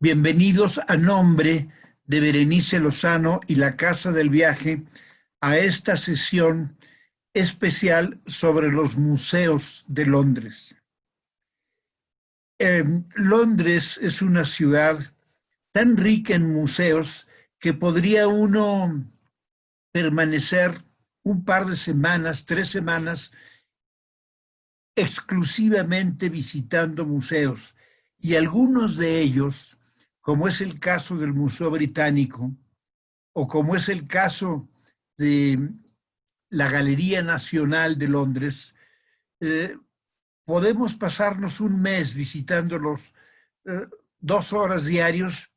Bienvenidos a nombre de Berenice Lozano y la Casa del Viaje a esta sesión especial sobre los museos de Londres. Londres es una ciudad tan rica en museos que podría uno permanecer un par de semanas, 3 semanas, exclusivamente visitando museos. Y algunos de ellos, como es el caso del Museo Británico, o como es el caso de la Galería Nacional de Londres, podemos pasarnos un mes visitándolos 2 horas diarios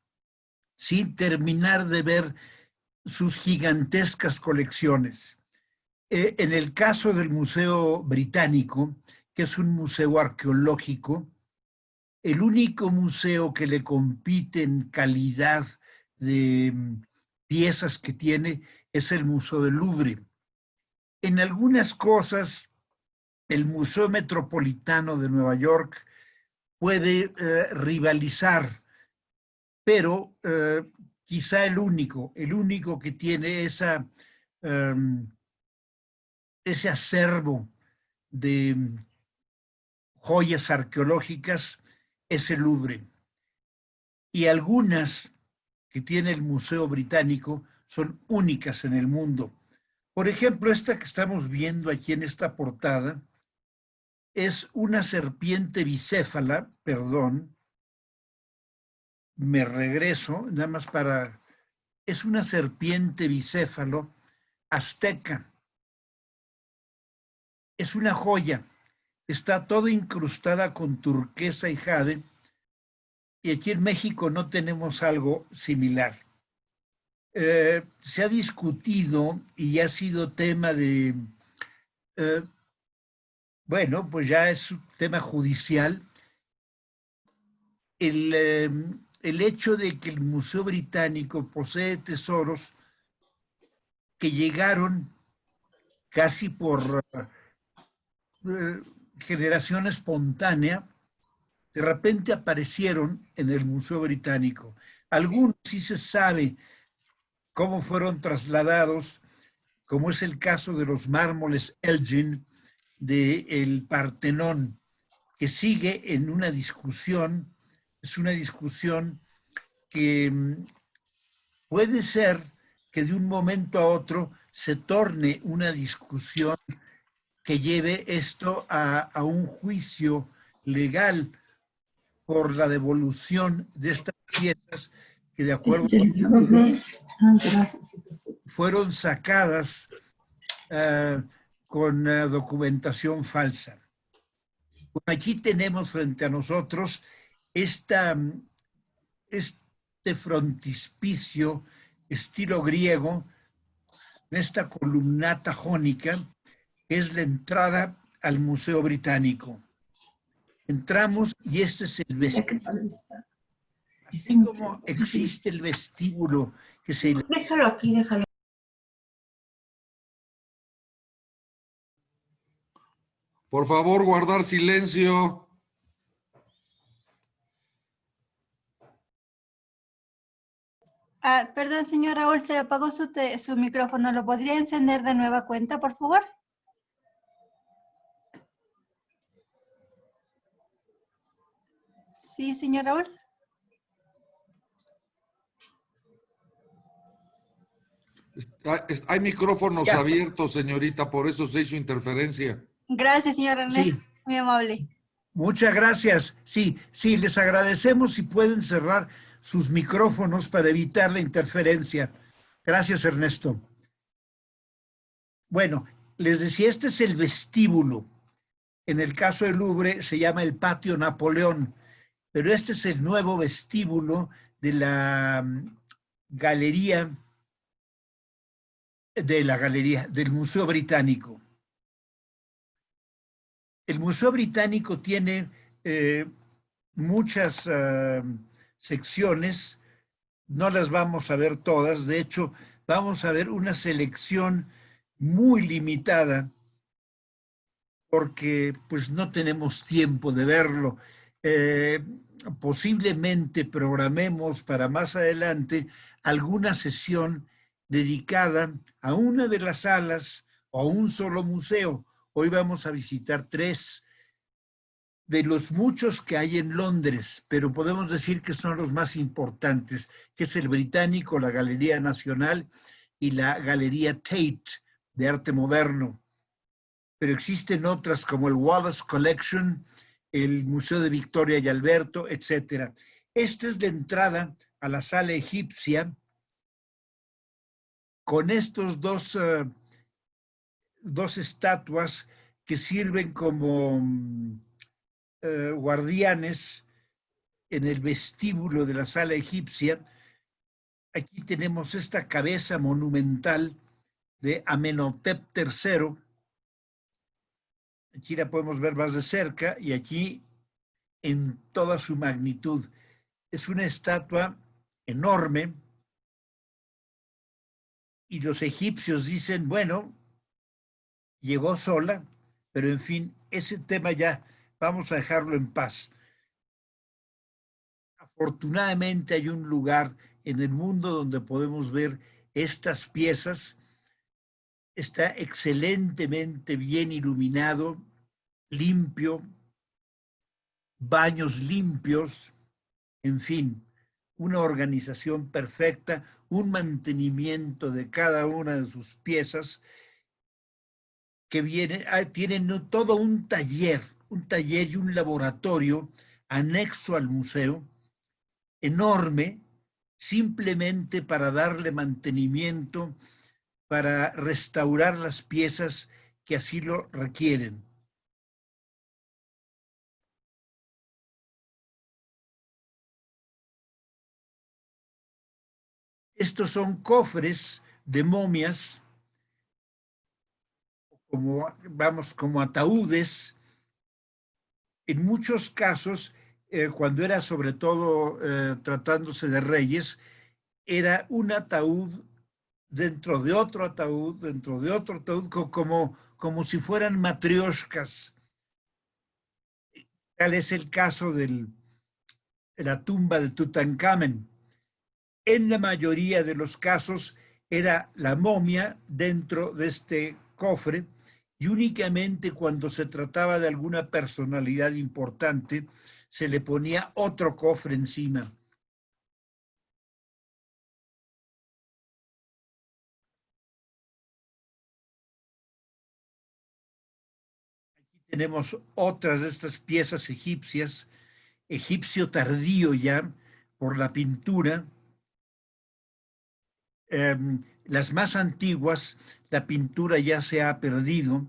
sin terminar de ver sus gigantescas colecciones. En el caso del Museo Británico, que es un museo arqueológico, el único museo que le compite en calidad de piezas que tiene es el Museo del Louvre. En algunas cosas, el Museo Metropolitano de Nueva York puede rivalizar, pero quizá el único que tiene ese acervo de joyas arqueológicas es el Louvre. Y algunas que tiene el Museo Británico son únicas en el mundo. Por ejemplo, esta que estamos viendo aquí en esta portada es una serpiente bicéfala, perdón, me regreso, nada más para... Es una serpiente bicéfalo azteca. Es una joya. Está toda incrustada con turquesa y jade. Y aquí en México no tenemos algo similar. Se ha discutido y ha sido tema de, bueno, pues ya es un tema judicial, el hecho de que el Museo Británico posee tesoros que llegaron casi por generación espontánea, de repente aparecieron en el Museo Británico. Algunos sí se sabe cómo fueron trasladados, como es el caso de los mármoles Elgin del Partenón, que sigue en una discusión, es una discusión que puede ser que de un momento a otro se torne una discusión que lleve esto a un juicio legal por la devolución de estas piezas que de acuerdo fueron sacadas con documentación falsa. Bueno, aquí tenemos frente a nosotros este frontispicio estilo griego, esta columnata jónica, que es la entrada al Museo Británico. Entramos y este es el vestíbulo. Así como existe el vestíbulo que se... Déjalo aquí, déjalo. Por favor, guardar silencio. Perdón, señor Raúl, se apagó su micrófono. ¿Lo podría encender de nueva cuenta, por favor? Sí, señor Raúl. Hay micrófonos abiertos, señorita, por eso se hizo interferencia. Gracias, señor Ernesto. Sí. Muy amable. Muchas gracias. Sí, les agradecemos si pueden cerrar sus micrófonos para evitar la interferencia. Gracias, Ernesto. Bueno, les decía, este es el vestíbulo. En el caso del Louvre se llama el Patio Napoleón, pero este es el nuevo vestíbulo de la galería del Museo Británico. El Museo Británico tiene muchas secciones, no las vamos a ver todas, de hecho, vamos a ver una selección muy limitada porque pues no tenemos tiempo de verlo. posiblemente programemos para más adelante alguna sesión dedicada a una de las salas o a un solo museo. Hoy vamos a visitar 3 de los muchos que hay en Londres, pero podemos decir que son los más importantes, que es el Británico, la Galería Nacional y la Galería Tate de Arte Moderno. Pero existen otras como el Wallace Collection, el Museo de Victoria y Alberto, etc. Esta es la entrada a la sala egipcia con estos dos estatuas que sirven como guardianes en el vestíbulo de la sala egipcia. Aquí tenemos esta cabeza monumental de Amenhotep III. Aquí la podemos ver más de cerca y aquí en toda su magnitud. Es una estatua enorme y los egipcios dicen, bueno, llegó sola, pero en fin, ese tema ya vamos a dejarlo en paz. Afortunadamente hay un lugar en el mundo donde podemos ver estas piezas. Está excelentemente bien iluminado, limpio, baños limpios, en fin, una organización perfecta, un mantenimiento de cada una de sus piezas que tienen todo un taller y un laboratorio anexo al museo, enorme, simplemente para darle mantenimiento, para restaurar las piezas que así lo requieren. Estos son cofres de momias, como ataúdes. En muchos casos, cuando era sobre todo tratándose de reyes, era un ataúd dentro de otro ataúd, dentro de otro ataúd, como si fueran matrioshkas. Tal es el caso de la tumba de Tutankamen. En la mayoría de los casos era la momia dentro de este cofre y únicamente cuando se trataba de alguna personalidad importante se le ponía otro cofre encima. Aquí tenemos otras de estas piezas egipcias, egipcio tardío ya por la pintura. Las más antiguas, la pintura ya se ha perdido,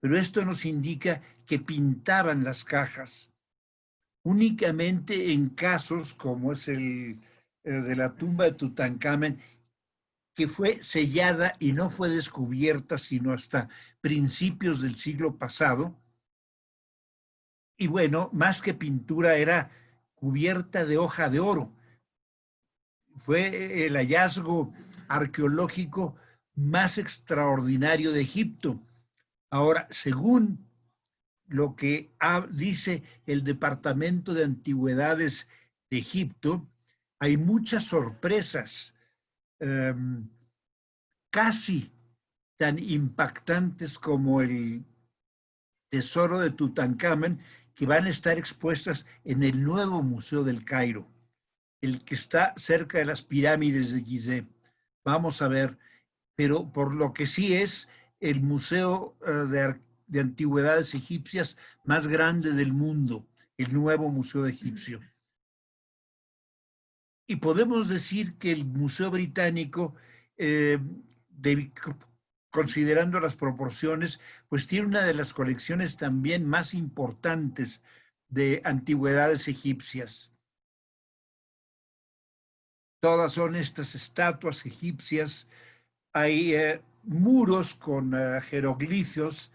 pero esto nos indica que pintaban las cajas. Únicamente en casos como es el de la tumba de Tutankamen, que fue sellada y no fue descubierta sino hasta principios del siglo pasado. Y bueno, más que pintura, era cubierta de hoja de oro. Fue el hallazgo arqueológico más extraordinario de Egipto. Ahora, según lo que dice el Departamento de Antigüedades de Egipto, hay muchas sorpresas, casi tan impactantes como el tesoro de Tutankamen, que van a estar expuestas en el nuevo Museo del Cairo, el que está cerca de las pirámides de Gizeh. Vamos a ver, pero por lo que sí es el museo de antigüedades egipcias más grande del mundo, el nuevo Museo Egipcio. Y podemos decir que el Museo Británico, considerando las proporciones, pues tiene una de las colecciones también más importantes de antigüedades egipcias. Todas son estas estatuas egipcias. Hay muros con jeroglifos.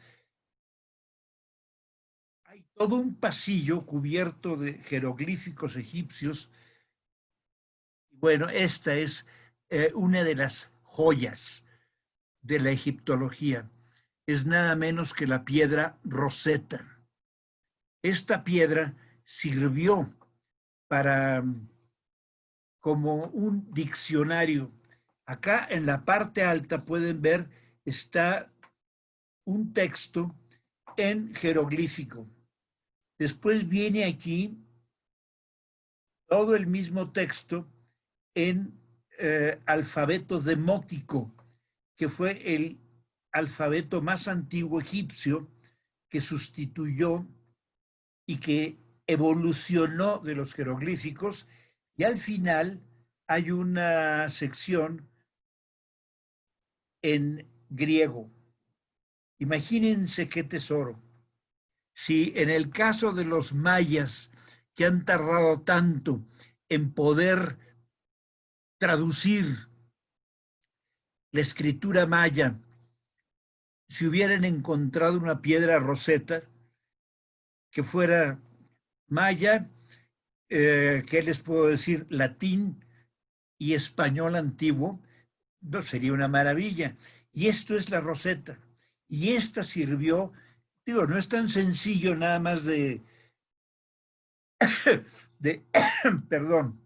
Hay todo un pasillo cubierto de jeroglíficos egipcios. Bueno, esta es una de las joyas de la egiptología. Es nada menos que la piedra Rosetta. Esta piedra sirvió para como un diccionario. Acá en la parte alta pueden ver, está un texto en jeroglífico. Después viene aquí todo el mismo texto en alfabeto demótico, que fue el alfabeto más antiguo egipcio que sustituyó y que evolucionó de los jeroglíficos, y al final hay una sección en griego. Imagínense qué tesoro. Si en el caso de los mayas, que han tardado tanto en poder traducir la escritura maya, si hubieran encontrado una piedra roseta que fuera maya, ¿qué les puedo decir? Latín y español antiguo, no sería una maravilla. Y esto es la roseta. Y esta sirvió, digo, no es tan sencillo nada más perdón,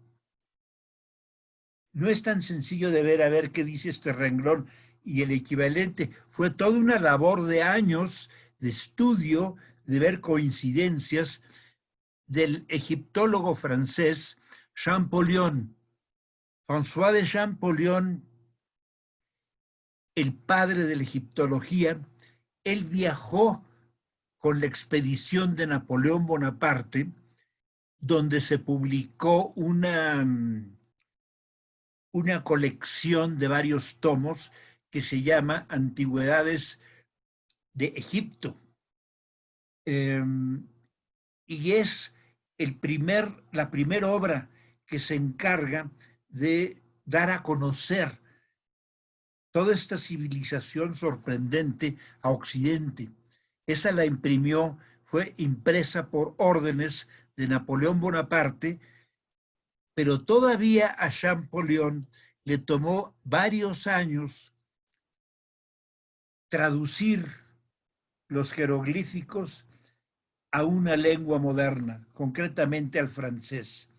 no es tan sencillo de ver a ver qué dice este renglón y el equivalente. Fue toda una labor de años de estudio, de ver coincidencias del egiptólogo francés Champollion. François de Champollion, el padre de la egiptología, él viajó con la expedición de Napoleón Bonaparte, donde se publicó una colección de varios tomos que se llama Antigüedades de Egipto. Y es la primera obra que se encarga de dar a conocer toda esta civilización sorprendente a Occidente. Esa la imprimió, fue impresa por órdenes de Napoleón Bonaparte, pero todavía a Champollion le tomó varios años traducir los jeroglíficos a una lengua moderna, concretamente al francés.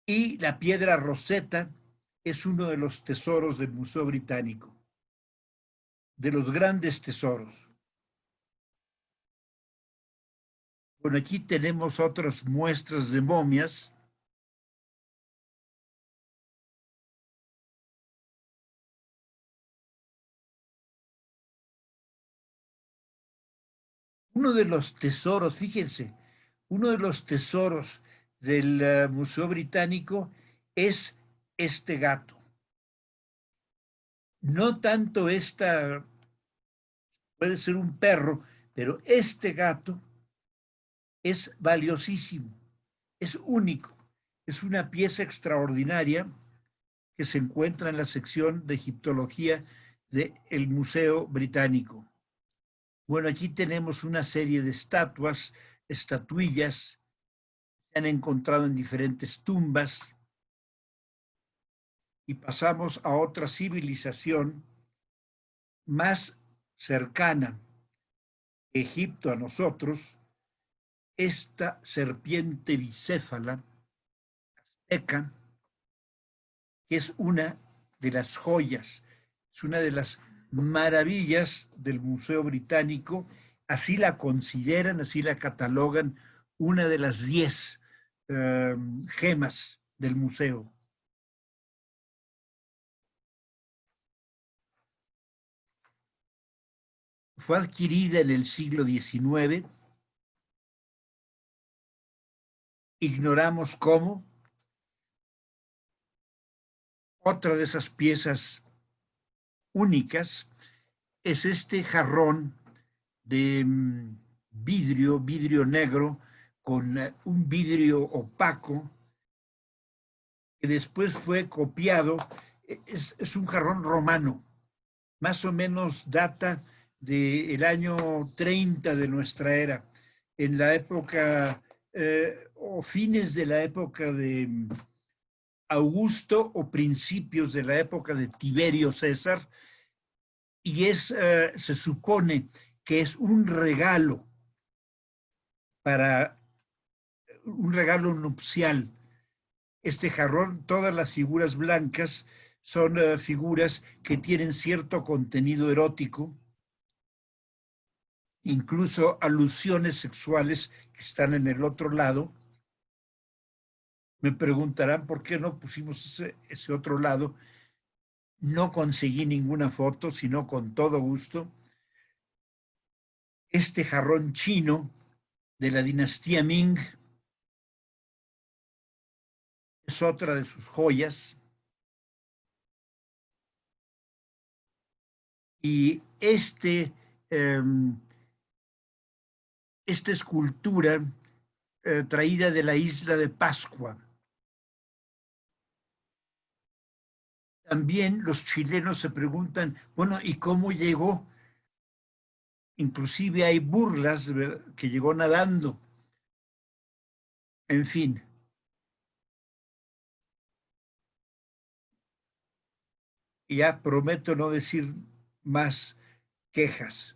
Y la piedra Rosetta es uno de los tesoros del Museo Británico, de los grandes tesoros. Bueno, aquí tenemos otras muestras de momias. Uno de los tesoros, fíjense, uno de los tesoros del Museo Británico es este gato. No tanto esta, puede ser un perro, pero este gato es valiosísimo, es único, es una pieza extraordinaria que se encuentra en la sección de egiptología del Museo Británico. Bueno, aquí tenemos una serie de estatuas, estatuillas, que han encontrado en diferentes tumbas, y pasamos a otra civilización más cercana, Egipto a nosotros, esta serpiente bicéfala azteca, que es una de las joyas, es una de las maravillas del Museo Británico, así la consideran, así la catalogan, una de las 10 gemas del museo. Fue adquirida en el siglo XIX, ignoramos cómo. Otra de esas piezas únicas es este jarrón de vidrio negro con un vidrio opaco que después fue copiado. Es un jarrón romano, más o menos data del año 30 de nuestra era, en la época o fines de la época de Augusto o principios de la época de Tiberio César, y se supone que es un regalo para un regalo nupcial. Este jarrón, todas las figuras blancas son figuras que tienen cierto contenido erótico, incluso alusiones sexuales que están en el otro lado. Me preguntarán por qué no pusimos ese otro lado. No conseguí ninguna foto, sino con todo gusto. Este jarrón chino de la dinastía Ming es otra de sus joyas. Y esta escultura traída de la isla de Pascua. También los chilenos se preguntan, bueno, ¿y cómo llegó? Inclusive hay burlas que llegó nadando. En fin. Ya prometo no decir más quejas.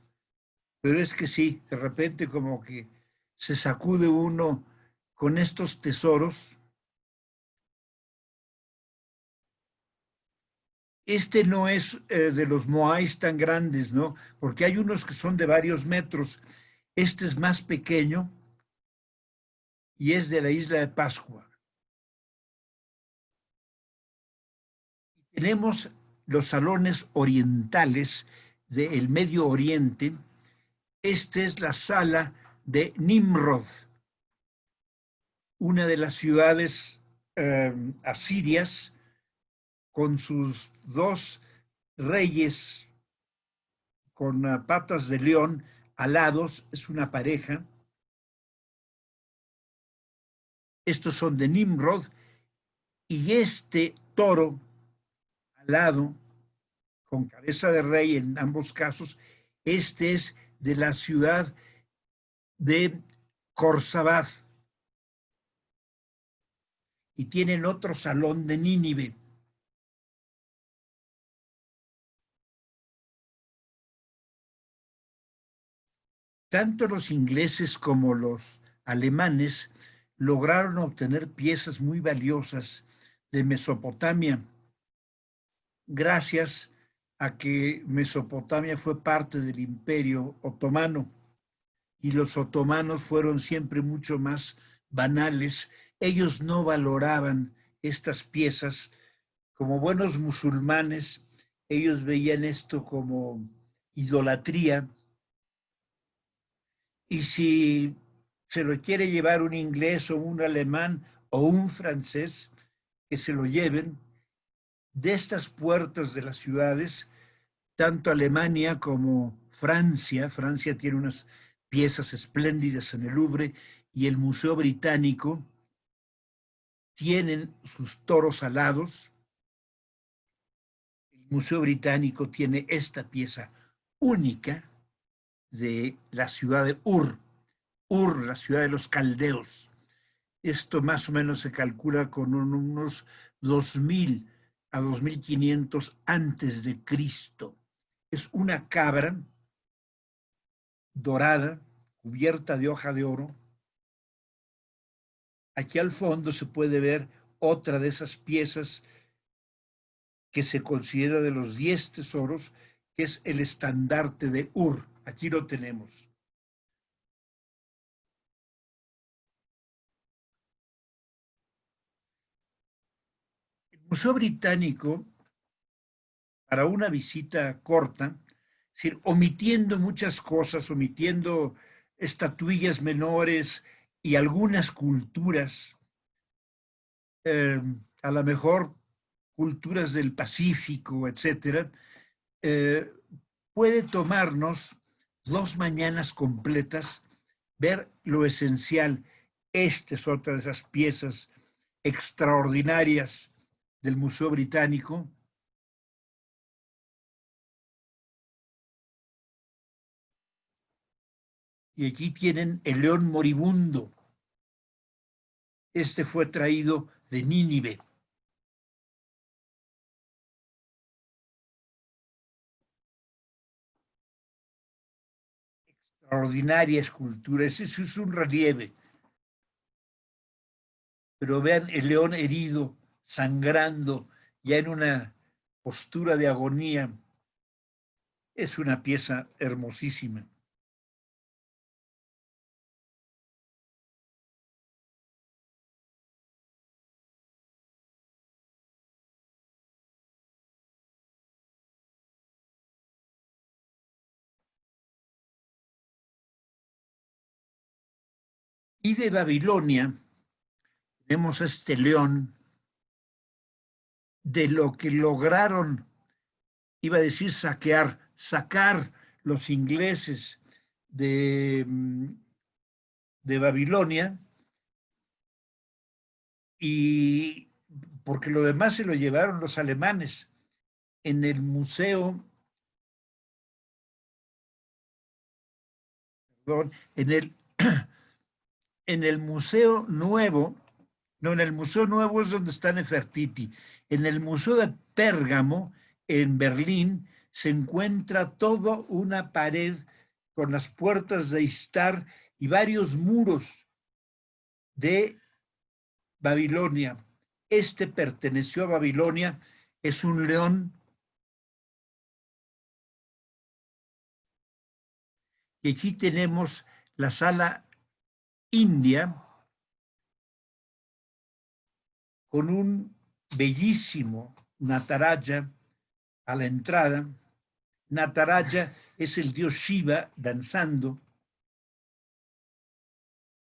Pero es que sí, de repente como que se sacude uno con estos tesoros. Este no es de los moais tan grandes, ¿no? Porque hay unos que son de varios metros. Este es más pequeño y es de la isla de Pascua. Tenemos los salones orientales del Medio Oriente. Esta es la sala de Nimrod, una de las ciudades asirias, con sus dos reyes con patas de león alados, es una pareja. Estos son de Nimrod, y este toro alado, con cabeza de rey en ambos casos, este es de la ciudad de Khorsabad, y tienen otro salón de Nínive. Tanto los ingleses como los alemanes lograron obtener piezas muy valiosas de Mesopotamia, gracias a que Mesopotamia fue parte del Imperio Otomano, y los otomanos fueron siempre mucho más banales. Ellos no valoraban estas piezas. Como buenos musulmanes, ellos veían esto como idolatría, y si se lo quiere llevar un inglés o un alemán o un francés, que se lo lleven. De estas puertas de las ciudades, tanto Alemania como Francia, Francia tiene unas piezas espléndidas en el Louvre, y el Museo Británico tienen sus toros alados. El Museo Británico tiene esta pieza única de la ciudad de Ur, la ciudad de los caldeos. Esto más o menos se calcula con unos 2000 a 2500 antes de Cristo. Es una cabra dorada, cubierta de hoja de oro. Aquí al fondo se puede ver otra de esas piezas que se considera de los 10 tesoros, que es el estandarte de Ur. Aquí lo tenemos. El Museo Británico, para una visita corta, es decir, omitiendo muchas cosas, omitiendo estatuillas menores y algunas culturas, a lo mejor culturas del Pacífico, etcétera, eh, puede tomarnos 2 mañanas completas ver lo esencial. Esta es otra de esas piezas extraordinarias del Museo Británico. Y aquí tienen el león moribundo. Este fue traído de Nínive. Extraordinaria escultura. Ese es un relieve. pero vean el león herido, sangrando, ya en una postura de agonía. Es una pieza hermosísima. Y de Babilonia tenemos este león, de lo que lograron, iba a decir sacar los ingleses de Babilonia, y porque lo demás se lo llevaron los alemanes. En el museo, perdón, en el Museo Nuevo, no, en el Museo Nuevo es donde está Nefertiti. En el Museo de Pérgamo, en Berlín, se encuentra toda una pared con las puertas de Istar y varios muros de Babilonia. Este perteneció a Babilonia, es un león. Y aquí tenemos la sala india con un bellísimo Nataraja a la entrada. Nataraja es el dios Shiva danzando.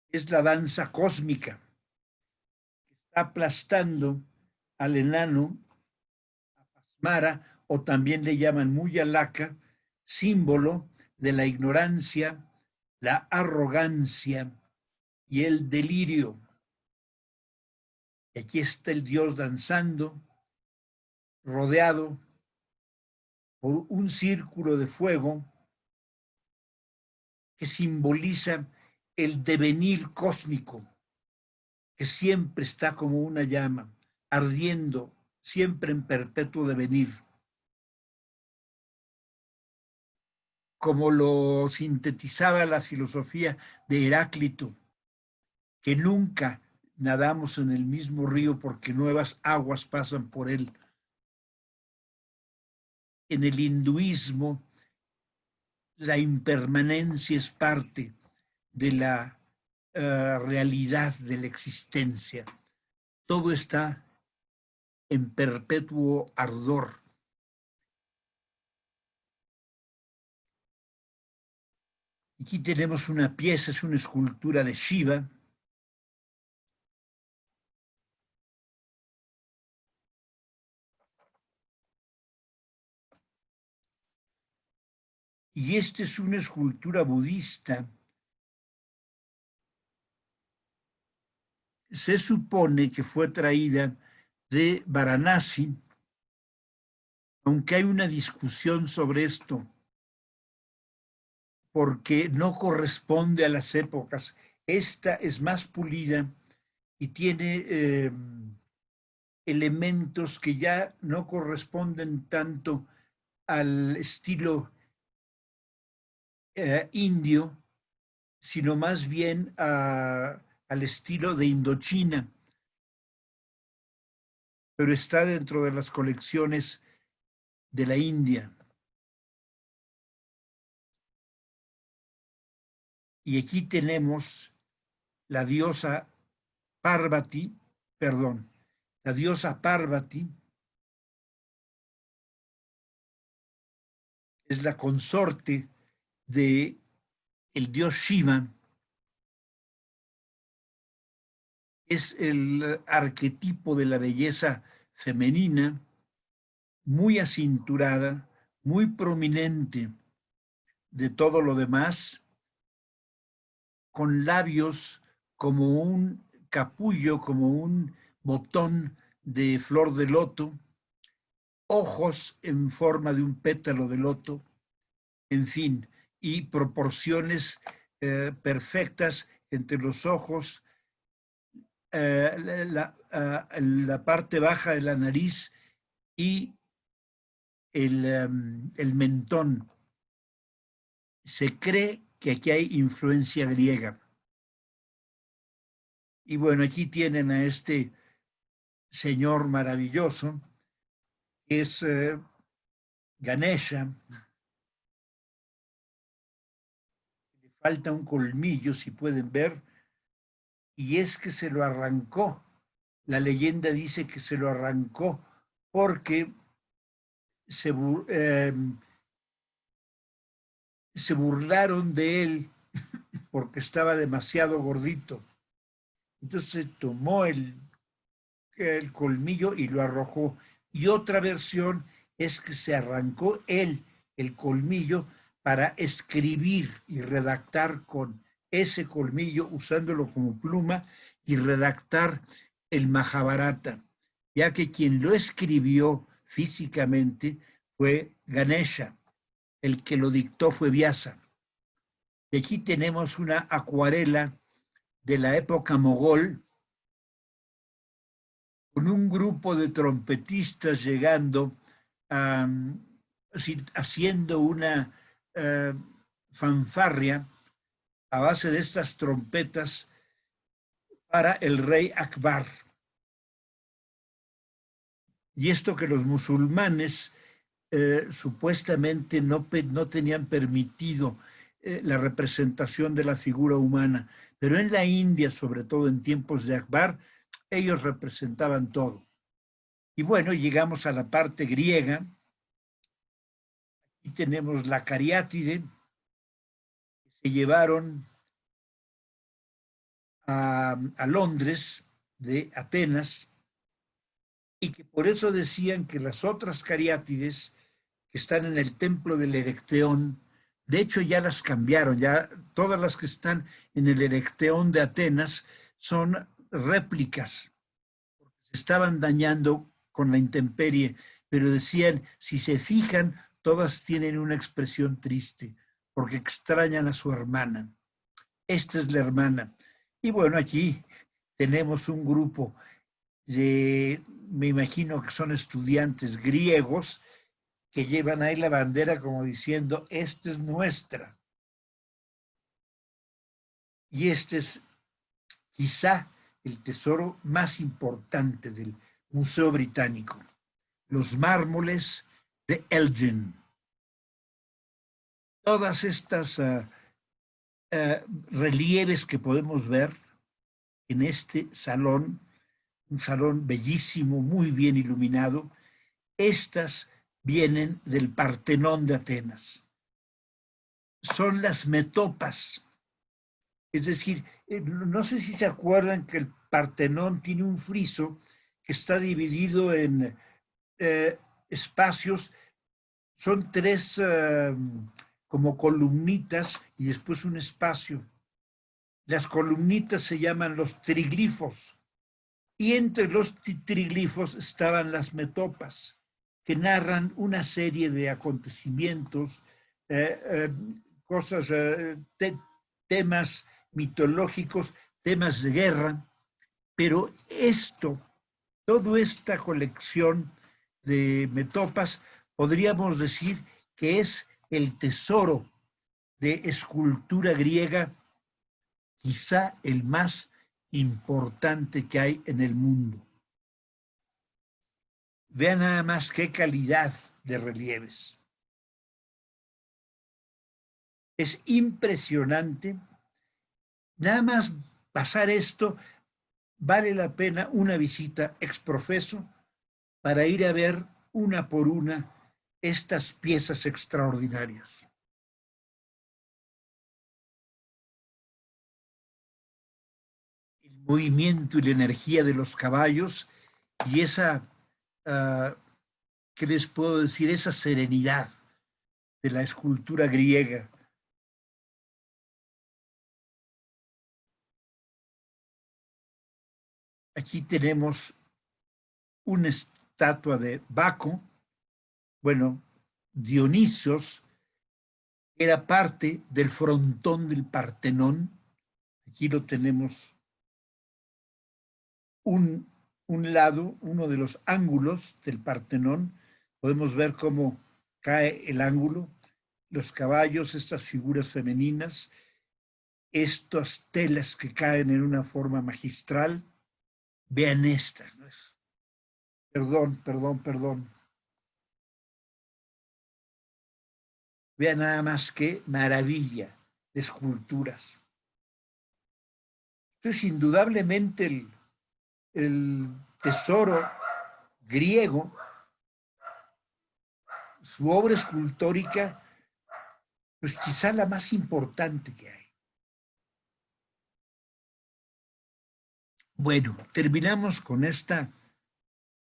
Es la danza cósmica. Está aplastando al enano Mara, o también le llaman Muyalaka, símbolo de la ignorancia, la arrogancia y el delirio. Y aquí está el dios danzando, rodeado por un círculo de fuego que simboliza el devenir cósmico, que siempre está como una llama, ardiendo, siempre en perpetuo devenir. Como lo sintetizaba la filosofía de Heráclito, que nunca nadamos en el mismo río porque nuevas aguas pasan por él. En el hinduismo, la impermanencia es parte de la realidad de la existencia. Todo está en perpetuo ardor. Aquí tenemos una pieza, es una escultura de Shiva. Y esta es una escultura budista. Se supone que fue traída de Varanasi, aunque hay una discusión sobre esto, porque no corresponde a las épocas. Esta es más pulida y tiene elementos que ya no corresponden tanto al estilo indio, sino más bien al estilo de Indochina, pero está dentro de las colecciones de la India. Y aquí tenemos la diosa Parvati, perdón, la diosa Parvati es la consorte de el dios Shiva, es el arquetipo de la belleza femenina, muy acinturada, muy prominente de todo lo demás, con labios como un capullo, como un botón de flor de loto, ojos en forma de un pétalo de loto, en fin, y proporciones perfectas entre los ojos, la parte baja de la nariz y el mentón. Se cree que aquí hay influencia griega. Y bueno, aquí tienen a este señor maravilloso, que es Ganesha. Le falta un colmillo, si pueden ver, y es que se lo arrancó. La leyenda dice que se lo arrancó porque se, se burlaron de él porque estaba demasiado gordito. Entonces tomó el colmillo y lo arrojó. Y otra versión es que se arrancó él el colmillo para escribir y redactar con ese colmillo, usándolo como pluma, y redactar el Mahabharata, ya que quien lo escribió físicamente fue Ganesha, el que lo dictó fue Vyasa. Y aquí tenemos una acuarela de la época mogol, con un grupo de trompetistas llegando, haciendo una fanfarria a base de estas trompetas para el rey Akbar. Y esto que los musulmanes supuestamente no tenían permitido la representación de la figura humana, pero en la India, sobre todo en tiempos de Akbar, ellos representaban todo. Y bueno, llegamos a la parte griega. Aquí tenemos la cariátide, que se llevaron a Londres de Atenas, y que por eso decían que las otras cariátides que están en el templo del Erecteón, de hecho ya las cambiaron, ya todas las que están en el Erecteón de Atenas son réplicas, se estaban dañando con la intemperie, pero decían, si se fijan, todas tienen una expresión triste, porque extrañan a su hermana. Esta es la hermana. Y bueno, aquí tenemos un grupo de, me imagino que son estudiantes griegos, que llevan ahí la bandera como diciendo, esta es nuestra. Y este es quizá el tesoro más importante del Museo Británico, los mármoles de Elgin. Todas estas relieves que podemos ver en este salón, un salón bellísimo, muy bien iluminado, estas vienen del Partenón de Atenas. Son las metopas. Es decir, no sé si se acuerdan que el Partenón tiene un friso que está dividido en espacios, son tres como columnitas y después un espacio. Las columnitas se llaman los triglifos, y entre los triglifos estaban las metopas, que narran una serie de acontecimientos, cosas, temas mitológicos, temas de guerra, pero toda esta colección de metopas, podríamos decir que es el tesoro de escultura griega, quizá el más importante que hay en el mundo. Vean nada más qué calidad de relieves. Es impresionante. Nada más pasar esto, vale la pena una visita ex profeso para ir a ver una por una estas piezas extraordinarias. El movimiento y la energía de los caballos y esa, ¿qué les puedo decir? Esa serenidad de la escultura griega. Aquí tenemos una estatua de Baco, bueno, Dionisios, era parte del frontón del Partenón. Aquí lo tenemos, un lado, uno de los ángulos del Partenón. Podemos ver cómo cae el ángulo, los caballos, estas figuras femeninas. estas telas que caen en una forma magistral. Vean estas, ¿no? Perdón. Vean nada más qué maravilla de esculturas. Esto es indudablemente el tesoro griego, su obra escultórica, pues quizá la más importante que hay. Bueno, terminamos con esta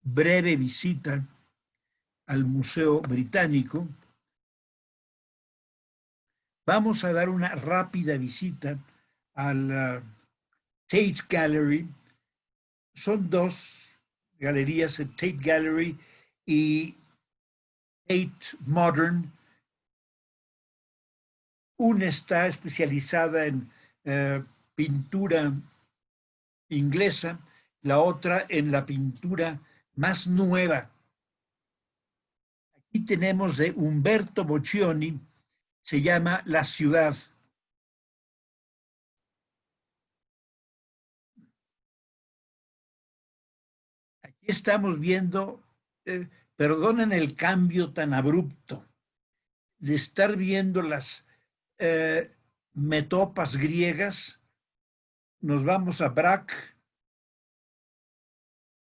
breve visita al Museo Británico. Vamos a dar una rápida visita al Tate Gallery. Son dos galerías, el Tate Gallery y Tate Modern. Una está especializada en pintura inglesa, la otra en la pintura más nueva. Aquí tenemos de Umberto Boccioni, se llama La Ciudad. Aquí estamos viendo, perdonen el cambio tan abrupto, de estar viendo las metopas griegas, nos vamos a Braque.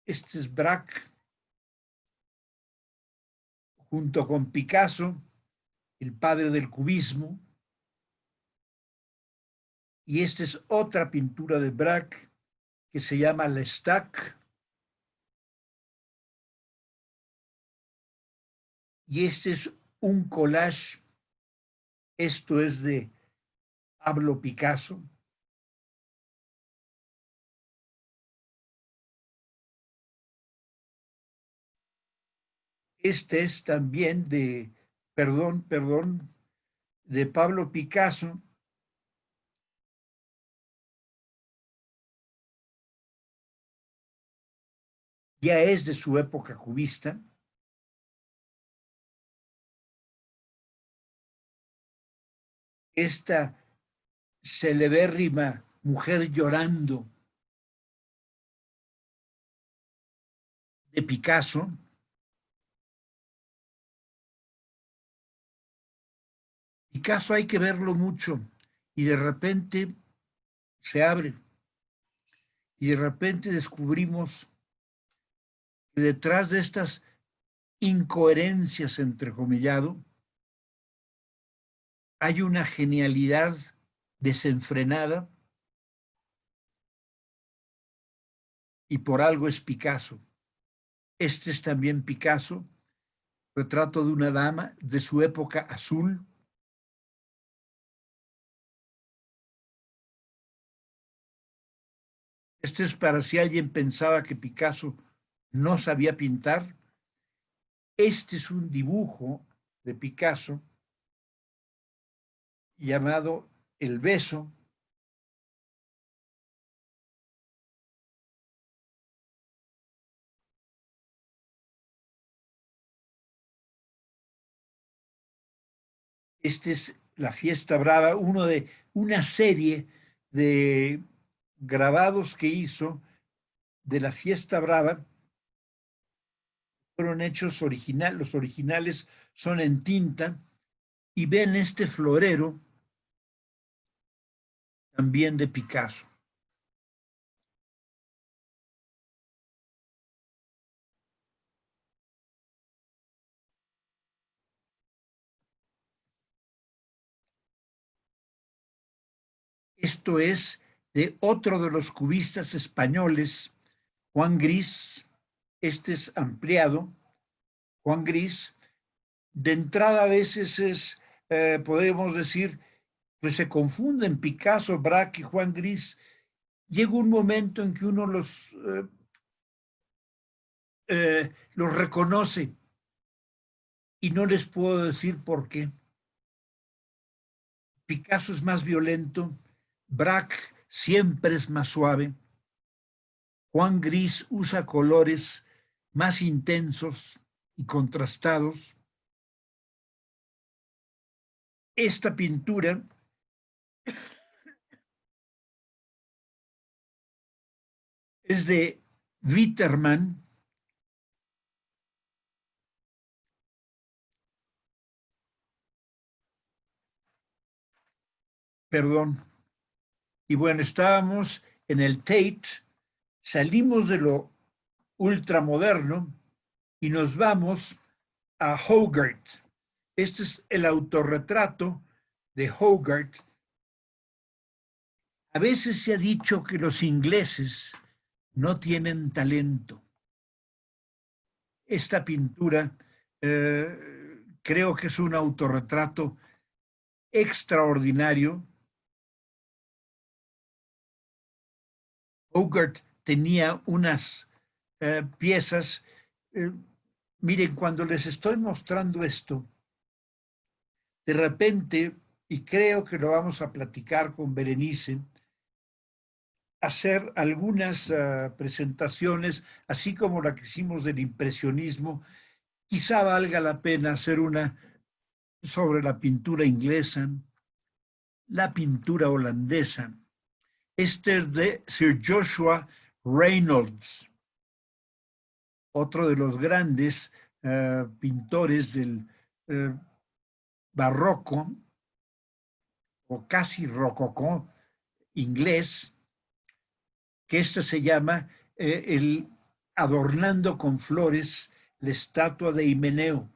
Este es Braque, junto con Picasso, el padre del cubismo. Y esta es otra pintura de Braque que se llama L'Estaque. Y este es un collage. Esto es de Pablo Picasso. Este es también de, de Pablo Picasso. Ya es de su época cubista. Esta celebérrima mujer llorando de Picasso. Picasso hay que verlo mucho y de repente se abre y de repente descubrimos que detrás de estas incoherencias, entrecomillado, hay una genialidad desenfrenada y por algo es Picasso. Este es también Picasso, retrato de una dama de su época azul. Este es para si alguien pensaba que Picasso no sabía pintar. Este es un dibujo de Picasso llamado El beso. Este es La Fiesta Brava, uno de una serie de grabados que hizo de La Fiesta Brava. Fueron hechos originales, los originales son en tinta, y ven este florero también de Picasso. Esto es de otro de los cubistas españoles, Juan Gris. Este es ampliado, Juan Gris. De entrada a veces es, podemos decir, pues se confunden Picasso, Braque y Juan Gris. Llega un momento en que uno los reconoce y no les puedo decir por qué. Picasso es más violento, Braque siempre es más suave, Juan Gris usa colores más intensos y contrastados. Esta pintura es de Witterman. Perdón. Y bueno, estábamos en el Tate, salimos de lo ultramoderno y nos vamos a Hogarth. Este es el autorretrato de Hogarth. A veces se ha dicho que los ingleses no tienen talento. Esta pintura creo que es un autorretrato extraordinario. Hogarth tenía unas piezas. Miren, cuando les estoy mostrando esto, de repente, y creo que lo vamos a platicar con Berenice, hacer algunas presentaciones, así como la que hicimos del impresionismo, quizá valga la pena hacer una sobre la pintura inglesa, la pintura holandesa. Este es de Sir Joshua Reynolds, otro de los grandes pintores del barroco o casi rococó inglés, que este se llama el adornando con flores la estatua de Himeneo.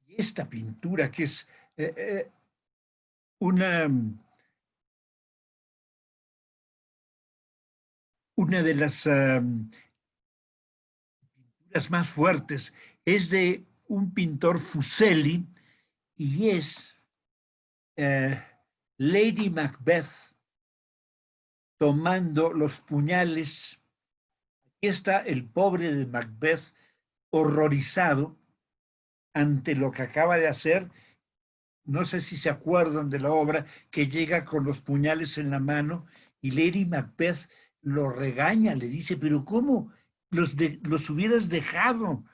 Y esta pintura que es una de las pinturas más fuertes, es de un pintor Fuseli y es Lady Macbeth tomando los puñales. Aquí está el pobre de Macbeth horrorizado ante lo que acaba de hacer. No sé si se acuerdan de la obra, que llega con los puñales en la mano y Lady Macbeth lo regaña, le dice, pero ¿cómo los hubieras dejado?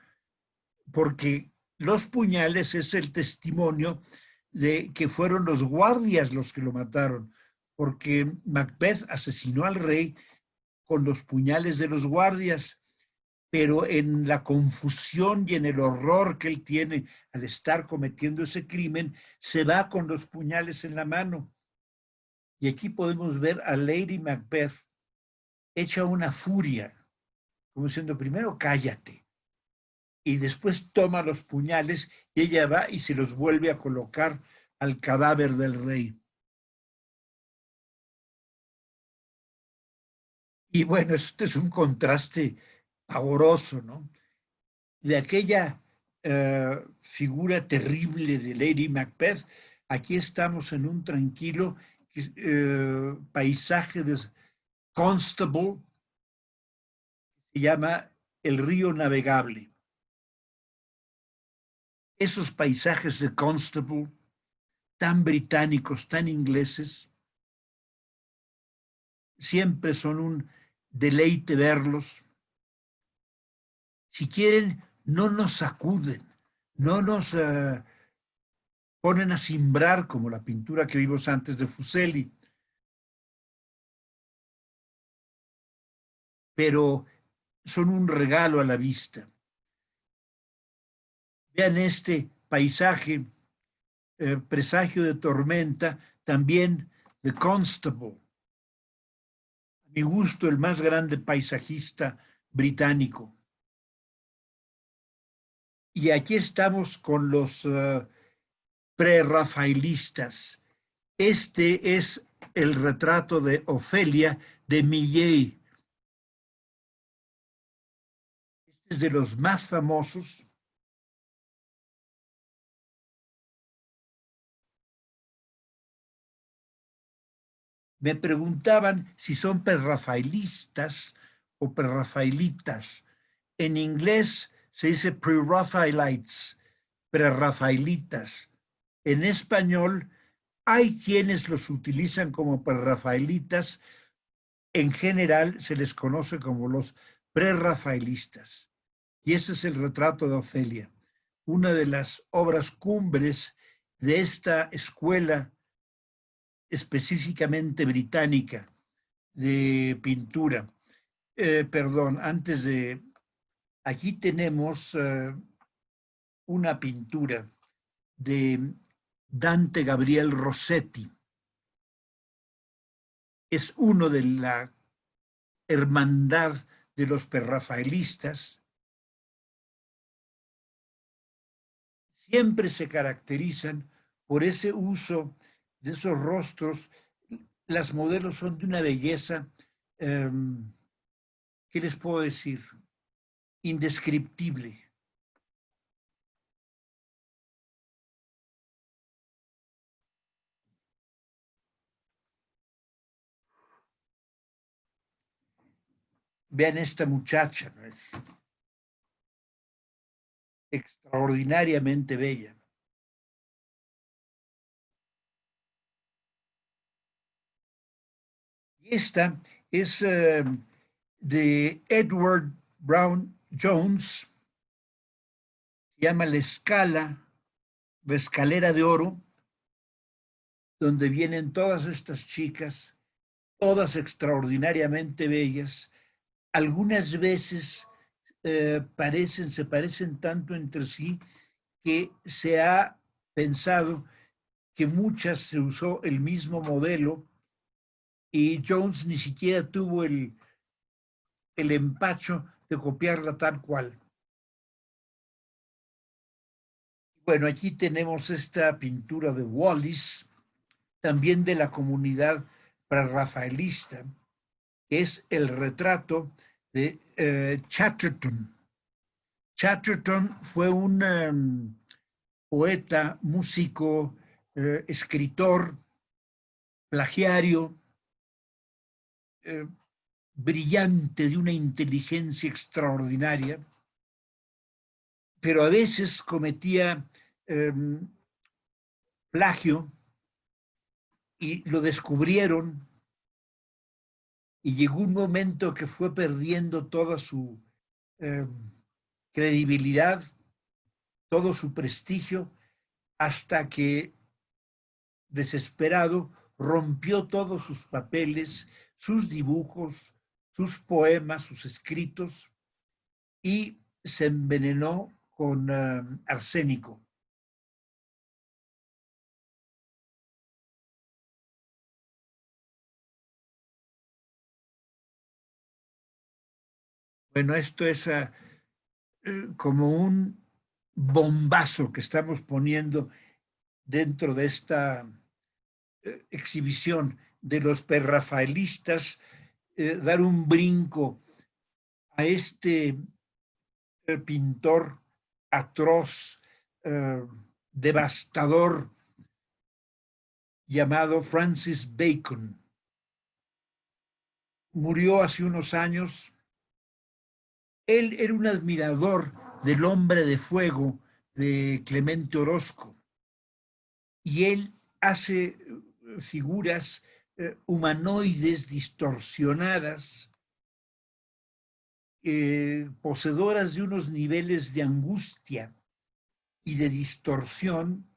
Porque los puñales es el testimonio de que fueron los guardias los que lo mataron, porque Macbeth asesinó al rey con los puñales de los guardias, pero en la confusión y en el horror que él tiene al estar cometiendo ese crimen, se va con los puñales en la mano. Y aquí podemos ver a Lady Macbeth hecha una furia, como diciendo, primero cállate, y después toma los puñales y ella va y se los vuelve a colocar al cadáver del rey. Y bueno, este es un contraste pavoroso, ¿no? De aquella figura terrible de Lady Macbeth, aquí estamos en un tranquilo paisaje de Constable, se llama el río navegable. Esos paisajes de Constable, tan británicos, tan ingleses, siempre son un deleite verlos. Si quieren, no nos sacuden, no nos ponen a cimbrar como la pintura que vimos antes de Fuseli, pero son un regalo a la vista. Vean este paisaje, presagio de tormenta, también de Constable. A mi gusto, el más grande paisajista británico. Y aquí estamos con los prerrafaelistas. Este es el retrato de Ofelia de Millet. Este es de los más famosos. Me preguntaban si son prerrafaelistas o prerrafaelitas. En inglés se dice pre-Raphaelites, prerrafaelitas. En español hay quienes los utilizan como prerrafaelitas. En general se les conoce como los prerrafaelistas. Y ese es el retrato de Ofelia, una de las obras cumbres de esta escuela específicamente británica de pintura. Perdón, antes de... Aquí tenemos una pintura de Dante Gabriel Rossetti. Es uno de la hermandad de los prerrafaelistas. Siempre se caracterizan por ese uso de esos rostros. Las modelos son de una belleza, ¿qué les puedo decir? Indescriptible. Vean esta muchacha, ¿no? Es extraordinariamente bella. Y esta es de Edward Brown Jones, se llama La Escalera de Oro, donde vienen todas estas chicas, todas extraordinariamente bellas. Algunas veces se parecen tanto entre sí que se ha pensado que muchas se usó el mismo modelo y Jones ni siquiera tuvo el empacho de copiarla tal cual. Bueno, aquí tenemos esta pintura de Wallis, también de la comunidad prerrafaelista, que es el retrato de Chatterton. Chatterton fue un poeta, músico, escritor, plagiario, brillante, de una inteligencia extraordinaria, pero a veces cometía plagio y lo descubrieron y llegó un momento que fue perdiendo toda su credibilidad, todo su prestigio, hasta que, desesperado, rompió todos sus papeles, sus dibujos, sus poemas, sus escritos, y se envenenó con arsénico. Bueno, esto es como un bombazo que estamos poniendo dentro de esta exhibición de los prerrafaelistas, dar un brinco a este pintor atroz, devastador, llamado Francis Bacon. Murió hace unos años. Él era un admirador del hombre de fuego de Clemente Orozco y él hace figuras humanoides distorsionadas, poseedoras de unos niveles de angustia y de distorsión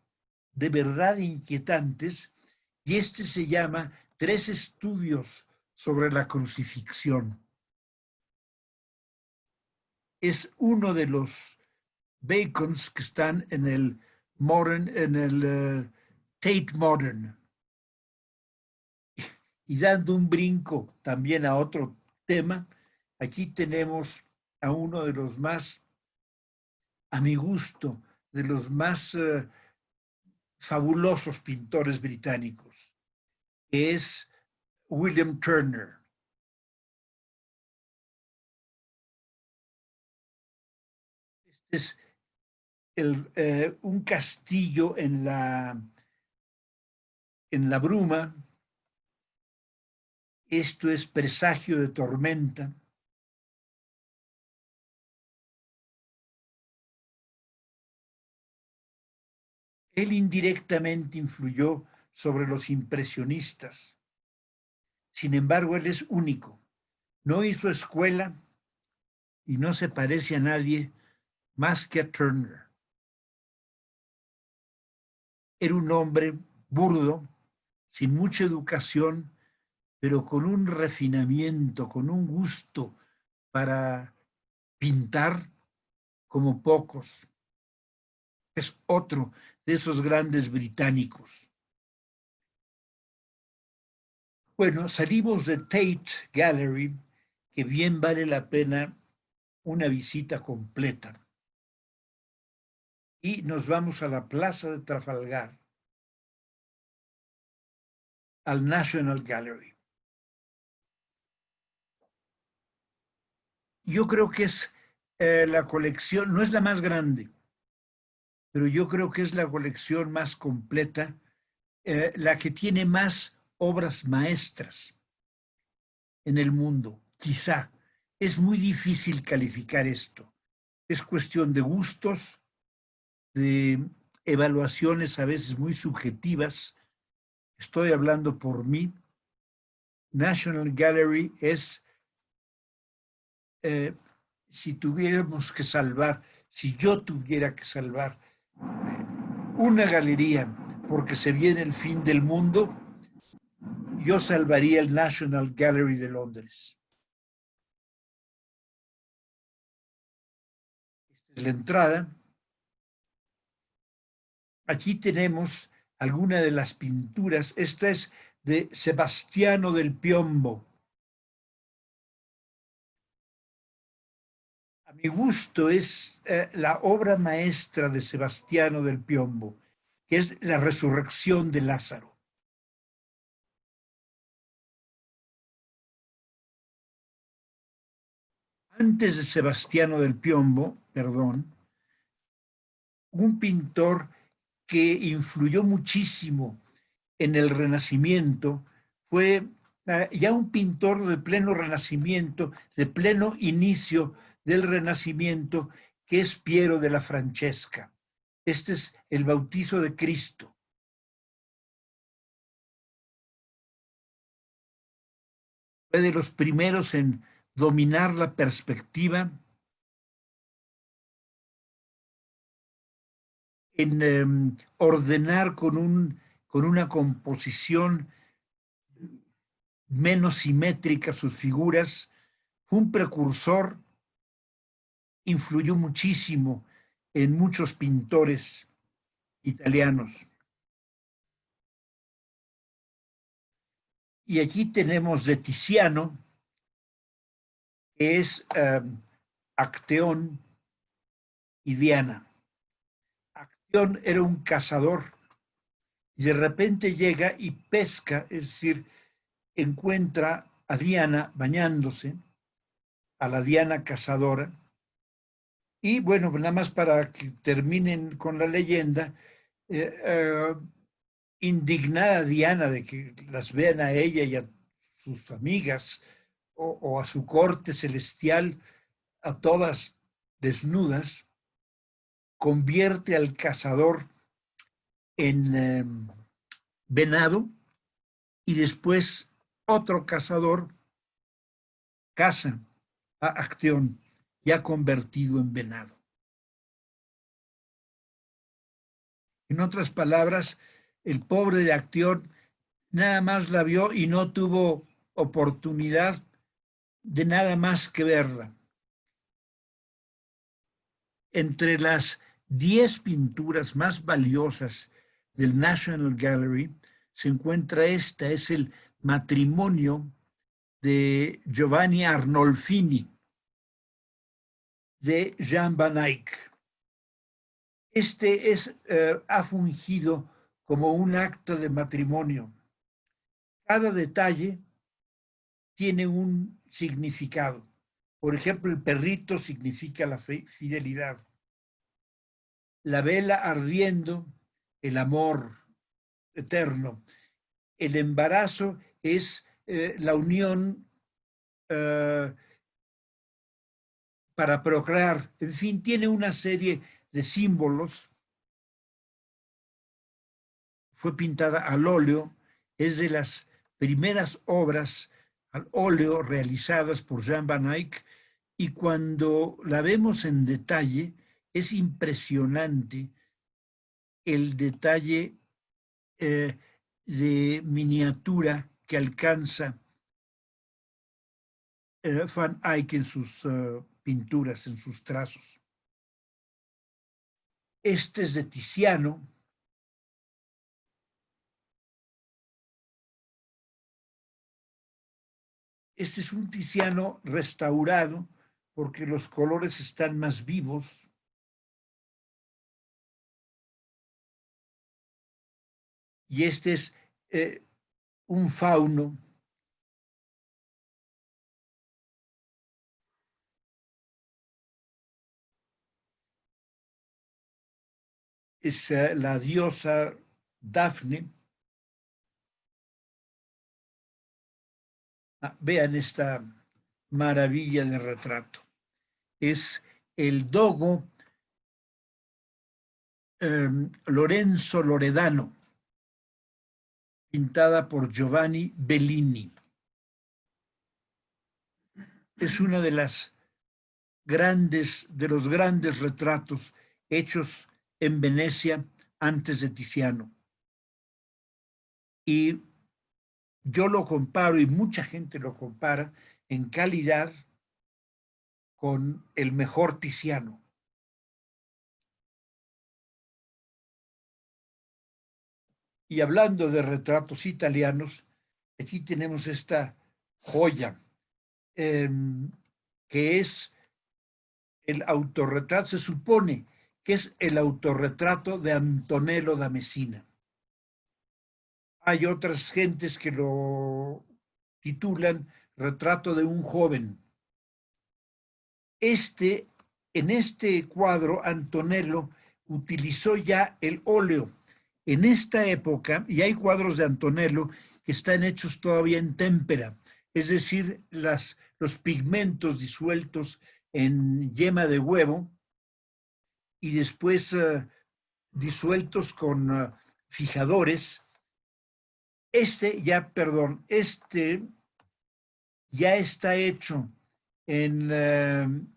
de verdad inquietantes, y este se llama Tres estudios sobre la crucifixión. Es uno de los Bacons que están en el Tate Modern. Y dando un brinco también a otro tema, aquí tenemos a uno de los más, a mi gusto, de los más fabulosos pintores británicos, que es William Turner. Este es un castillo en la bruma. Esto es presagio de tormenta. Él indirectamente influyó sobre los impresionistas. Sin embargo, él es único. No hizo escuela y no se parece a nadie más que a Turner. Era un hombre burdo, sin mucha educación, pero con un refinamiento, con un gusto para pintar como pocos. Es otro de esos grandes británicos. Bueno, salimos de Tate Gallery, que bien vale la pena una visita completa. Y nos vamos a la Plaza de Trafalgar, al National Gallery. Yo creo que es la colección, no es la más grande, pero yo creo que es la colección más completa, la que tiene más obras maestras en el mundo, quizá. Es muy difícil calificar esto. Es cuestión de gustos, de evaluaciones a veces muy subjetivas. Estoy hablando por mí. National Gallery es, si tuviéramos que salvar, si yo tuviera que salvar una galería porque se viene el fin del mundo, yo salvaría el National Gallery de Londres. Esta es la entrada. Aquí tenemos alguna de las pinturas. Esta es de Sebastiano del Piombo. A mi gusto es la obra maestra de Sebastiano del Piombo, que es la resurrección de Lázaro. Antes de Sebastiano del Piombo, perdón, un pintor que influyó muchísimo en el Renacimiento fue ya un pintor de pleno Renacimiento, de pleno inicio del Renacimiento, que es Piero de la Francesca. Este es el bautizo de Cristo. Fue de los primeros en dominar la perspectiva, en ordenar con una composición menos simétrica sus figuras. Fue un precursor, influyó muchísimo en muchos pintores italianos. Y aquí tenemos de Tiziano, que es Acteón y Diana. Acteón era un cazador y de repente llega y pesca, es decir, encuentra a Diana bañándose, a la Diana cazadora. Y bueno, nada más para que terminen con la leyenda, indignada Diana de que las vean a ella y a sus amigas o a su corte celestial, a todas desnudas, convierte al cazador en venado y después otro cazador caza a Acteón, ya convertido en venado. En otras palabras, el pobre de Acteón nada más la vio y no tuvo oportunidad de nada más que verla. Entre las 10 pinturas más valiosas del National Gallery se encuentra esta, es el matrimonio de Giovanni Arnolfini, de Jan van Eyck. Este ha fungido como un acto de matrimonio. Cada detalle tiene un significado. Por ejemplo, el perrito significa la fidelidad. La vela ardiendo, el amor eterno. El embarazo es la unión para procrear. En fin, tiene una serie de símbolos. Fue pintada al óleo. Es de las primeras obras al óleo realizadas por Jan van Eyck, y cuando la vemos en detalle es impresionante el detalle de miniatura que alcanza Van Eyck en sus pinturas, en sus trazos. Este es de Tiziano. Este es un Tiziano restaurado porque los colores están más vivos. Y este es un fauno. Es la diosa Dafne. Vean esta maravilla de retrato. Es el dogo Lorenzo Loredano, pintada por Giovanni Bellini. Es una de los grandes retratos hechos en Venecia antes de Tiziano. Y yo lo comparo, y mucha gente lo compara, en calidad con el mejor Tiziano. Y hablando de retratos italianos, aquí tenemos esta joya, que es el autorretrato, se supone que es el autorretrato de Antonello da Messina. Hay otras gentes que lo titulan Retrato de un joven. En este cuadro, Antonello utilizó ya el óleo. En esta época, y hay cuadros de Antonello que están hechos todavía en témpera, es decir, los pigmentos disueltos en yema de huevo y después disueltos con fijadores. Este ya está hecho en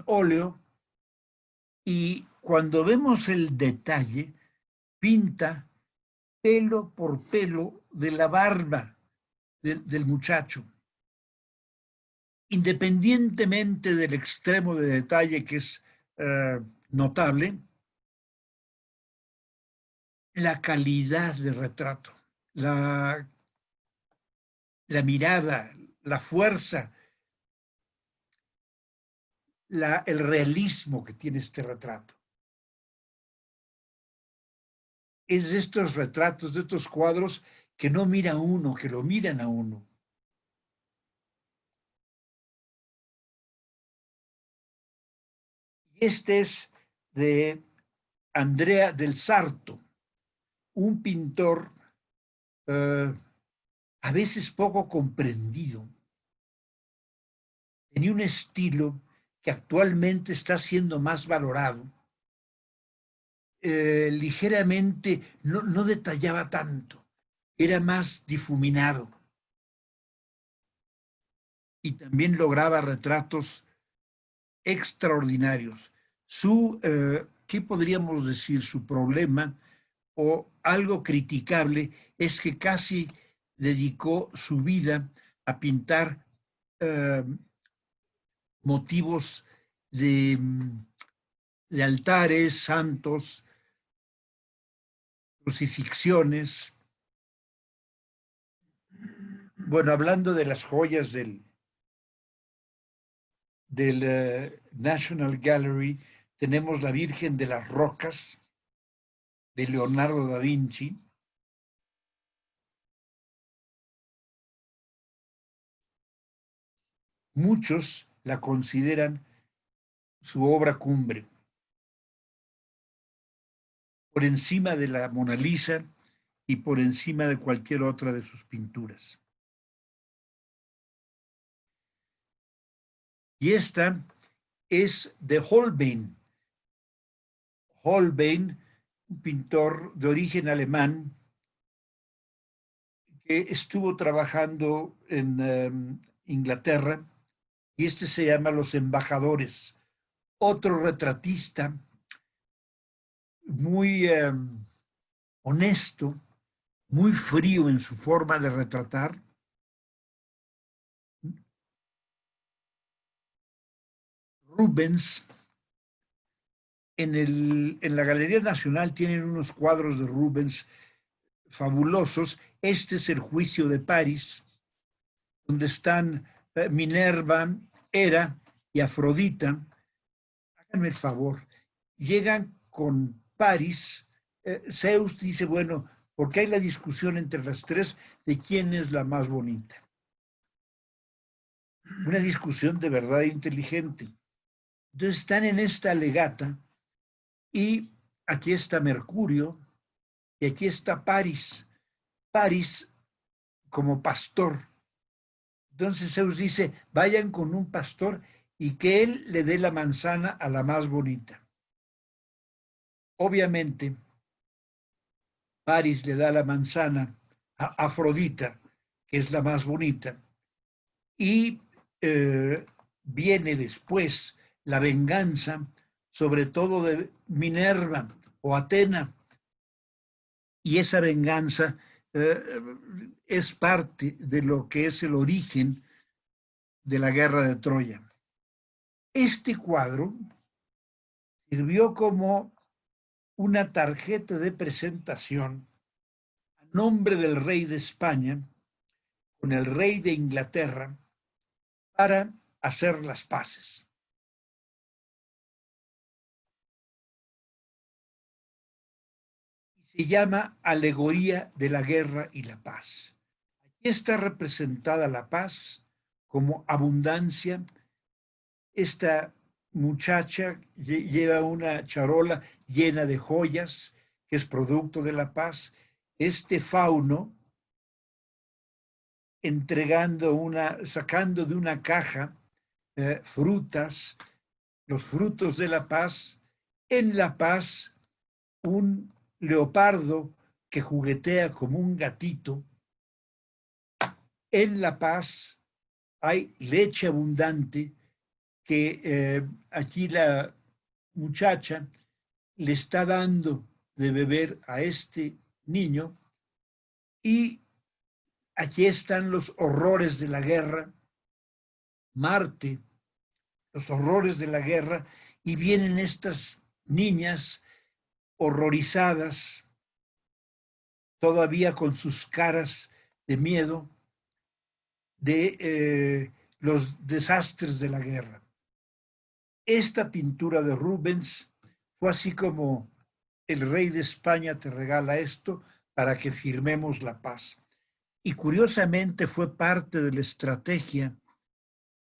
óleo, y cuando vemos el detalle, pinta pelo por pelo de la barba del muchacho. Independientemente del extremo de detalle que es notable, la calidad de retrato, la mirada, la fuerza, el realismo que tiene este retrato. Es de estos retratos, de estos cuadros que no mira uno, que lo miran a uno. Este es de Andrea del Sarto, un pintor a veces poco comprendido. Tenía un estilo que actualmente está siendo más valorado. Ligeramente, no detallaba tanto, era más difuminado. Y también lograba retratos extraordinarios. ¿Qué podríamos decir? Su problema o algo criticable es que casi dedicó su vida a pintar motivos de altares, santos, crucifixiones. Bueno, hablando de las joyas del National Gallery, tenemos la Virgen de las Rocas, de Leonardo da Vinci. Muchos la consideran su obra cumbre, por encima de la Mona Lisa y por encima de cualquier otra de sus pinturas. Y esta es de Holbein. Holbein, un pintor de origen alemán que estuvo trabajando en Inglaterra, y este se llama Los Embajadores. Otro retratista muy honesto, muy frío en su forma de retratar. Rubens, en la Galería Nacional tienen unos cuadros de Rubens fabulosos. Este es el Juicio de París, donde están Minerva, Hera y Afrodita. Háganme el favor, llegan con París. Zeus dice, bueno, porque hay la discusión entre las tres de quién es la más bonita. Una discusión de verdad inteligente. Entonces están en esta legata y aquí está Mercurio y aquí está París. París como pastor. Entonces Zeus dice, vayan con un pastor y que él le dé la manzana a la más bonita. Obviamente, París le da la manzana a Afrodita, que es la más bonita, y viene después la venganza, sobre todo de Minerva o Atena, y esa venganza es parte de lo que es el origen de la guerra de Troya. Este cuadro sirvió como una tarjeta de presentación a nombre del rey de España con el rey de Inglaterra para hacer las paces. Se llama Alegoría de la Guerra y la Paz. Aquí está representada la paz como abundancia. Esta muchacha lleva una charola llena de joyas, que es producto de la paz. Este fauno sacando de una caja frutas, los frutos de la paz. En la paz, un leopardo que juguetea como un gatito. En la paz hay leche abundante que aquí la muchacha le está dando de beber a este niño. Y aquí están los horrores de la guerra, Marte, los horrores de la guerra, y vienen estas niñas horrorizadas, todavía con sus caras de miedo, de los desastres de la guerra. Esta pintura de Rubens fue así como el rey de España te regala esto para que firmemos la paz. Y curiosamente fue parte de la estrategia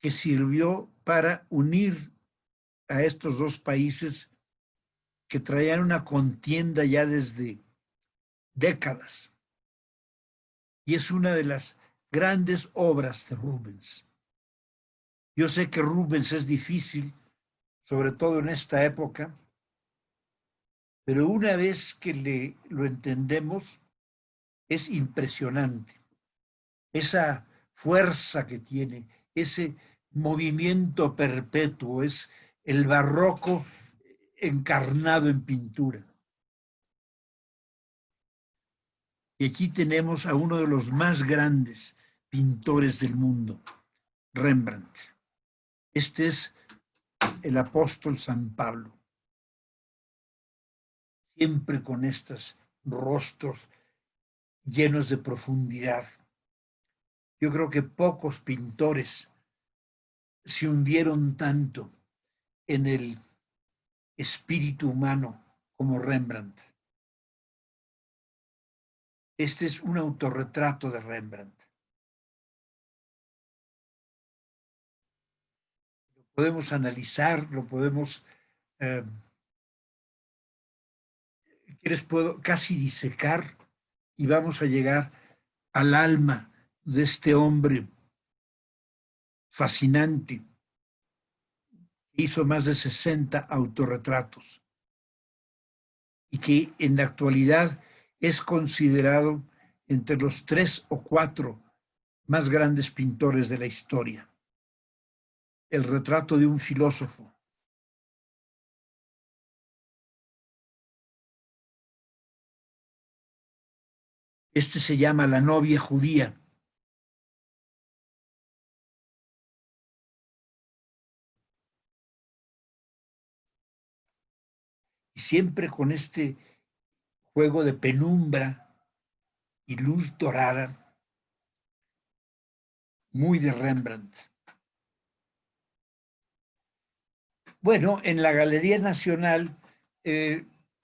que sirvió para unir a estos dos países que traían una contienda ya desde décadas. Y es una de las grandes obras de Rubens. Yo sé que Rubens es difícil, sobre todo en esta época, pero una vez que lo entendemos, es impresionante. Esa fuerza que tiene, ese movimiento perpetuo, es el barroco encarnado en pintura. Y aquí tenemos a uno de los más grandes pintores del mundo, Rembrandt. Este es el apóstol San Pablo, siempre con estos rostros llenos de profundidad. Yo creo que pocos pintores se hundieron tanto en el espíritu humano como Rembrandt. Este es un autorretrato de Rembrandt. Lo podemos analizar, lo podemos, ¿qué les puedo? Casi disecar, y vamos a llegar al alma de este hombre fascinante. Hizo más de 60 autorretratos y que en la actualidad es considerado entre los 3 o 4 más grandes pintores de la historia. El retrato de un filósofo. Este se llama La novia judía. Y siempre con este juego de penumbra y luz dorada, muy de Rembrandt. Bueno, en la Galería Nacional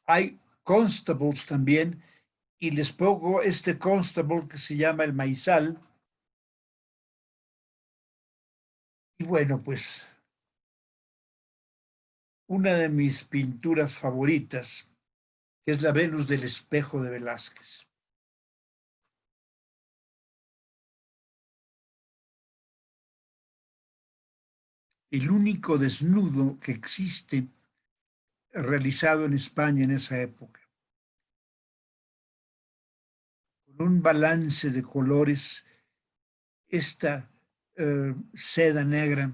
hay constables también, y les pongo este constable que se llama el Maizal. Y bueno, pues una de mis pinturas favoritas, que es la Venus del espejo de Velázquez. El único desnudo que existe realizado en España en esa época. Con un balance de colores, esta seda negra,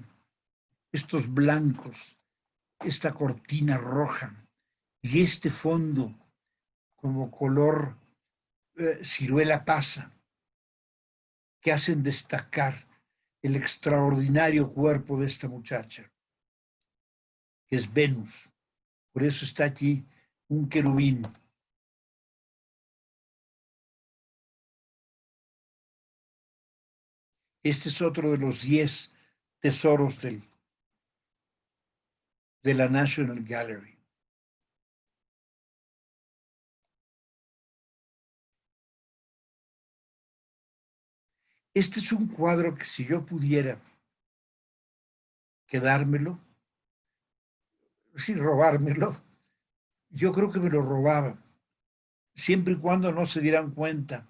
estos blancos, esta cortina roja y este fondo como color ciruela pasa, que hacen destacar el extraordinario cuerpo de esta muchacha, que es Venus. Por eso está aquí un querubín. Este es otro de los 10 tesoros de la National Gallery. Este es un cuadro que si yo pudiera quedármelo, sin robármelo, yo creo que me lo robaba, siempre y cuando no se dieran cuenta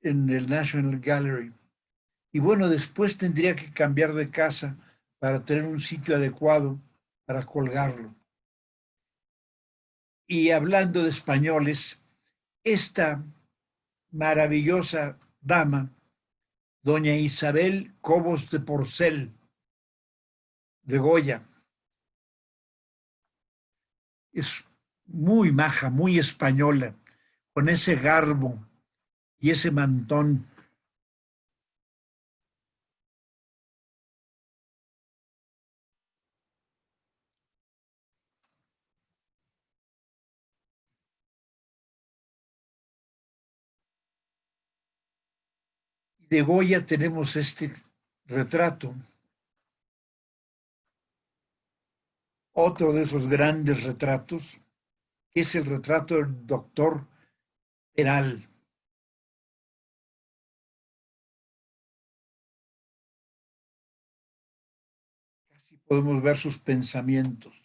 en el National Gallery. Y bueno, después tendría que cambiar de casa para tener un sitio adecuado para colgarlo. Y hablando de españoles, esta maravillosa dama, doña Isabel Cobos de Porcel, de Goya, es muy maja, muy española, con ese garbo y ese mantón. De Goya tenemos este retrato, otro de esos grandes retratos, que es el retrato del doctor Peral. Casi podemos ver sus pensamientos.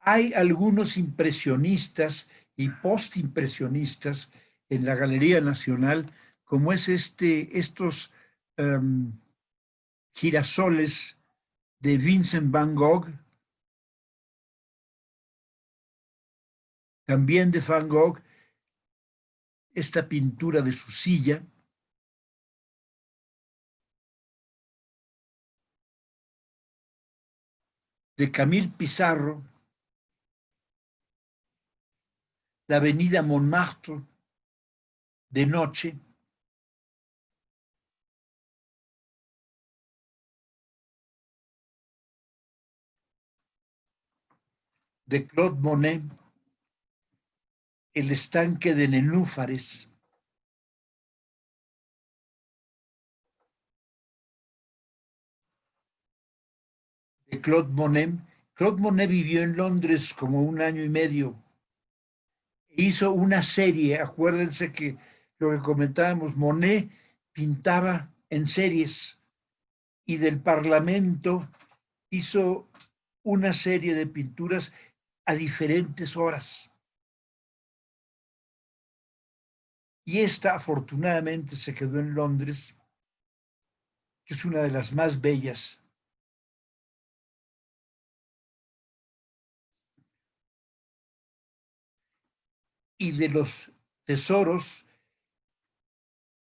Hay algunos impresionistas y postimpresionistas en la Galería Nacional, como es estos girasoles de Vincent van Gogh, también de Van Gogh, esta pintura de su silla, de Camille Pissarro, la avenida Montmartre de noche, de Claude Monet, el estanque de nenúfares, de Claude Monet. Claude Monet vivió en Londres como 1 año y medio. Hizo una serie, acuérdense que lo que comentábamos, Monet pintaba en series y del Parlamento hizo una serie de pinturas a diferentes horas. Y esta afortunadamente se quedó en Londres, que es una de las más bellas. Y de los tesoros,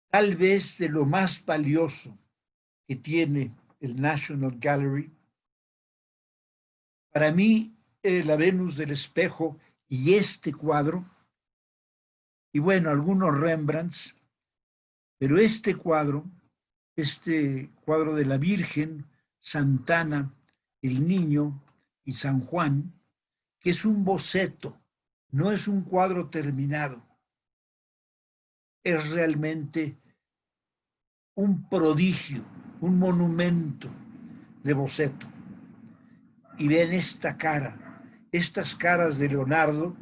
tal vez de lo más valioso que tiene el National Gallery. Para mí, la Venus del espejo y este cuadro, y bueno, algunos Rembrandts, pero este cuadro de la Virgen, Santana, el Niño y San Juan, que es un boceto, no es un cuadro terminado, es realmente un prodigio, un monumento de boceto. Y ven esta cara, estas caras de Leonardo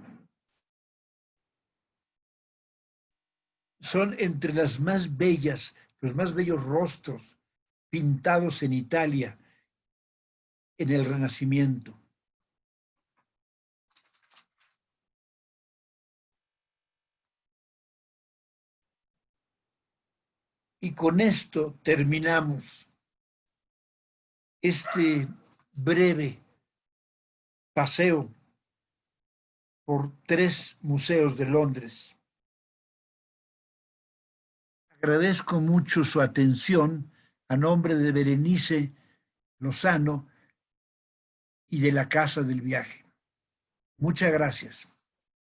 son entre las más bellas, los más bellos rostros pintados en Italia en el Renacimiento. Y con esto terminamos este breve paseo por 3 museos de Londres. Agradezco mucho su atención a nombre de Berenice Lozano y de la Casa del Viaje. Muchas gracias.